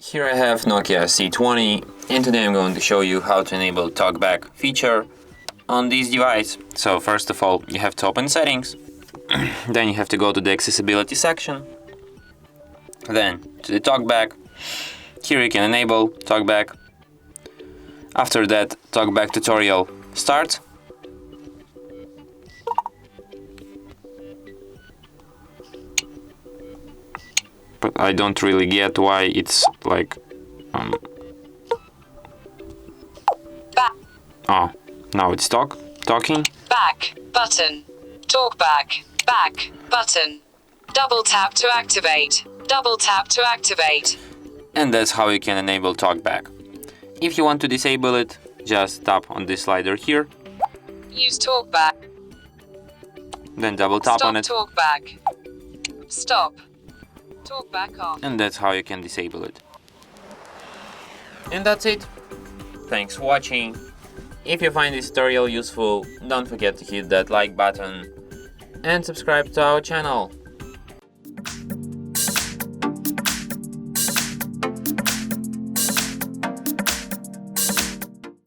Here I have Nokia C20, and today I'm going to show you how to enable TalkBack feature on this device. So first of all, you have to open settings, then you have to go to the accessibility section, then to the TalkBack. Here you can enable TalkBack. After that, TalkBack tutorial starts. But I don't really get why it's like oh, now it's talking. Back button. TalkBack. Back button. Double tap to activate. Double tap to activate. And that's how you can enable TalkBack. If you want to disable it, just tap on this slider here. Use TalkBack. Then double tap on it. Stop TalkBack. Stop. TalkBack off. And that's how you can disable it. And that's it. Thanks for watching. If you find this tutorial useful, don't forget to hit that like button and subscribe to our channel.